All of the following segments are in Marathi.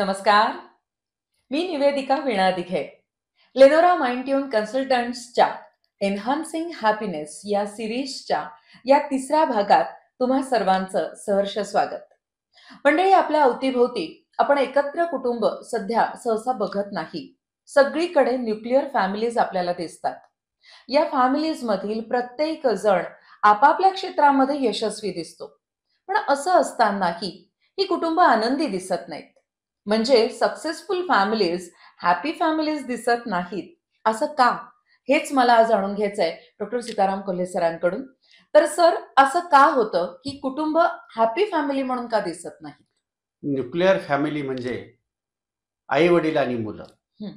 नमस्कार. मी निवेदिका वीणा दिघे. लेनोरा माइंडट्यून कन्सल्टंट्सच्या एन्हान्सिंग हॅपीनेस या सिरीजच्या या तिसऱ्या भागात तुम्हा सर्वांचं सहर्ष स्वागत. मंडळी, आपल्या अवतीभोवती आपण एकत्र कुटुंब सध्या सहसा बघत नाही. सगळीकडे न्यूक्लिअर फॅमिलीज आपल्याला दिसतात. या फॅमिलीज मधील प्रत्येक जण आपापल्या क्षेत्रामध्ये यशस्वी दिसतो. पण असं असतानाही ही कुटुंब आनंदी दिसत नाहीत. म्हणजे सक्सेसफुल फॅमिलीज हॅपी फॅमिलीज दिसत नाहीत. असं का? हेच मला आज जाणून घ्यायचंय डॉक्टर सीताराम कोल्हे सरांकडून. तर सर, असं का होतं की कुटुंब हॅपी फॅमिली म्हणून का दिसत नाही? न्यूक्लिअर फॅमिली म्हणजे आई वडील आणि मुलं. हं.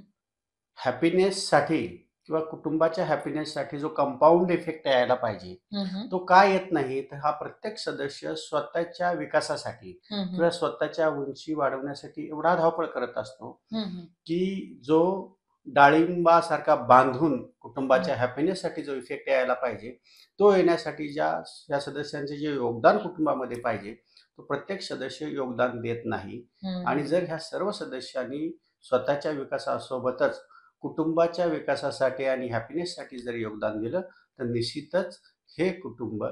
हॅपीनेससाठी किंवा कुटुंबाच्या हॅपीनेससाठी जो कंपाऊंड इफेक्ट यायला पाहिजे हं, हं. तो का येत नाही, तर हा प्रत्येक सदस्य स्वतःच्या विकासासाठी हं, हं. किंवा स्वतःच्या उंची वाढवण्यासाठी एवढा धावपळ करत असतो हं, हं. की जो डाळिंबासारखा बांधून कुटुंबाच्या हॅपीनेससाठी जो इफेक्ट यायला पाहिजे तो येण्यासाठी या सदस्यांचे जे योगदान कुटुंबामध्ये पाहिजे तो प्रत्येक सदस्य योगदान देत नाही. हं, आणि हं. जर ह्या सर्व सदस्यांनी स्वतःच्या विकासासोबतच कुटुंबाच्या विकासासाठी आणि हॅपीनेससाठी जर योगदान दिलं तर निश्चितच हे कुटुंब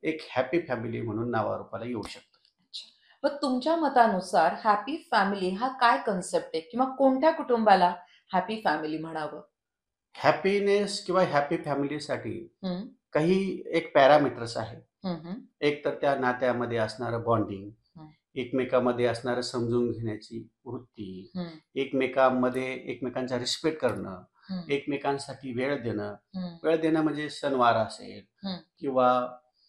एक हॅपी फॅमिली म्हणून नावारूपाला येऊ शकतं. अच्छा. मग तुमच्या मतानुसार हॅपी फॅमिली हा काय कन्सेप्ट आहे किंवा कोणत्या कुटुंबाला हॅपी फॅमिली म्हणावं? हॅपीनेस किंवा हॅपी फॅमिलीसाठी हं. काही एक पॅरामीटर्स आहेत. हं, हं. एक तर त्या नात्यामध्ये असणारं बॉन्डिंग, हं. एकमेकांमध्ये असणारं समजून घेण्याची वृत्ती, हं. एकमेकांमध्ये एकमेकांचा रिस्पेक्ट करणं, हं. एकमेकांसाठी वेळ देणं. हं. वेळ देणं म्हणजे सणवार असेल हं. किंवा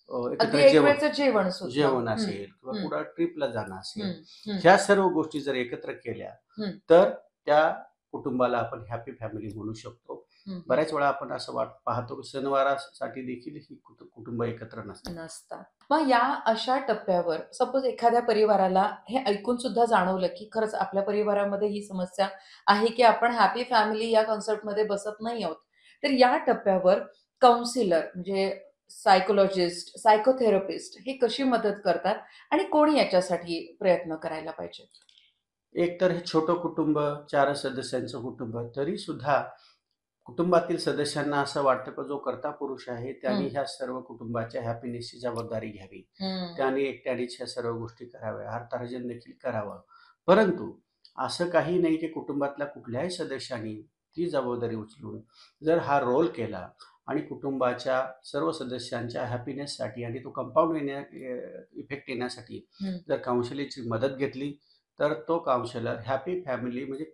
अगदी एकत्र एक वेळचं जेवण सुद्धा. जेवण हं. असेल किंवा हं. कुठं ट्रिपला जाणं हं. असेल. हं. ह्या सर्व गोष्टी जर एकत्र केल्या हं. तर त्या कुटुंबाला आपण हॅपी फॅमिली म्हणू शकतो. हं, हं. बऱ्याच वेळा आपण असं पाहतो की सणवारासाठी देखील ही कुटुंब एकत्र नसतात. नसतात. मग या अशा टप्प्यावर सपोज एखाद्या परिवाराला हे ऐकून सुद्धा जाणवलं, की खरंच आपल्या परिवारामध्ये ही समस्या आहे, की आपण हॅपी फॅमिली या कन्सेप्टमध्ये बसत नाही आहोत. तर या टप्प्यावर काउन्सिलर म्हणजे सायकॉलॉजिस्ट, सायकोथेरपिस्ट हे कशी मदत करतात आणि कोण याच्यासाठी प्रयत्न करायला पाहिजेत? एक तर हे छोटं कुटुंब, 4 सदस्यांचं कुटुंब, तरी सुद्धा कुटुंबातील सदस्यांना असं वाटतं की जो कर्ता पुरुष आहे त्याने हं. ह्या सर्व कुटुंबाच्या हॅपीनेसची जबाबदारी घ्यावी. हं. त्याने एकट्यानेच ह्या सर्व गोष्टी कराव्या, अर्थार्जन देखील करावं. परंतु असं काही नाही की कुटुंबातल्या कुठल्याही सदस्याने ती जबाबदारी उचलून जर हा रोल केला आणि कुटुंबाच्या सर्व सदस्यांच्या हॅपीनेससाठी आणि तो कंपाऊंड इफेक्ट येण्यासाठी हं. जर काउन्सिलिंगची मदत घेतली तर तो काउन्सिलर हॅपी फॅमिली म्हणजे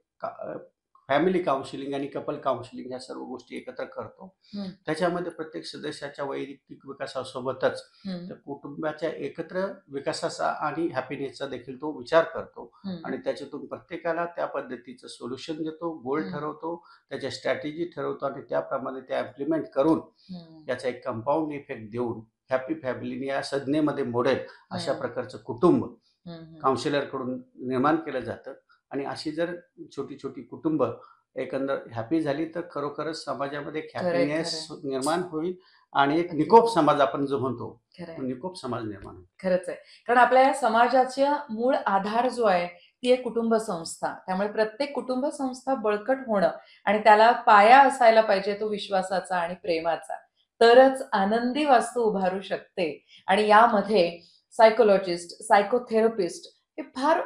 फॅमिली काउन्सिलिंग आणि कपल काउन्सिलिंग ह्या सर्व गोष्टी एकत्र करतो. हं. त्याच्यामध्ये प्रत्येक सदस्याच्या वैयक्तिक विकासासोबतच हं. त्या कुटुंबाच्या एकत्र विकासाचा आणि हॅपीनेसचा देखील तो विचार करतो हं. आणि त्याच्यातून प्रत्येकाला त्या पद्धतीचं सोल्युशन देतो, गोल हं. ठरवतो, त्याच्या स्ट्रॅटेजी ठरवतो आणि त्याप्रमाणे त्या इम्प्लिमेंट करून हं. याचा एक कंपाऊंड इफेक्ट देऊन हॅपी फॅमिलीने या संज्ञेमध्ये मोडेल अशा हं. प्रकारचं कुटुंब हं. हं. काउन्सिलरकडून निर्माण केलं जातं. आणि अशी जर छोटी-छोटी कुटुंब एकंदर हॅपी झाली तर खरोखरच समाजामध्ये एक खरंय, हॅपीनेस खरंय. निर्माण होईल आणि एक अगदी निकोप समाज आपण जो म्हणतो, खरंय. तो निकोप समाज निर्माण होईल. खरंच आहे. कारण आपल्या या समाजाचा मूळ आधार जो आहे, ती आहे कुटुंब संस्था. त्यामुळे प्रत्येक कुटुंब संस्था बळकट होणं आणि त्याला पाया असायला पाहिजे तो विश्वासाचा आणि प्रेमाचा. तरच आनंदी वास्तू उभारू शकते आणि यामध्ये सायकॉलॉजिस्ट, सायकोथेरपिस्ट हे फार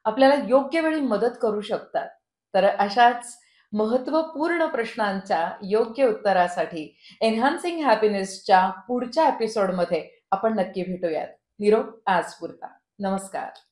आपल्याला योग्य वेळी मदत करू शकतात. तर अशाच महत्त्वपूर्ण प्रश्नांच्या योग्य उत्तरासाठी एन्हान्सिंग हॅपीनेसच्या पुढच्या एपिसोडमध्ये आपण नक्की भेटूयात. निरोप आजपुरता. नमस्कार.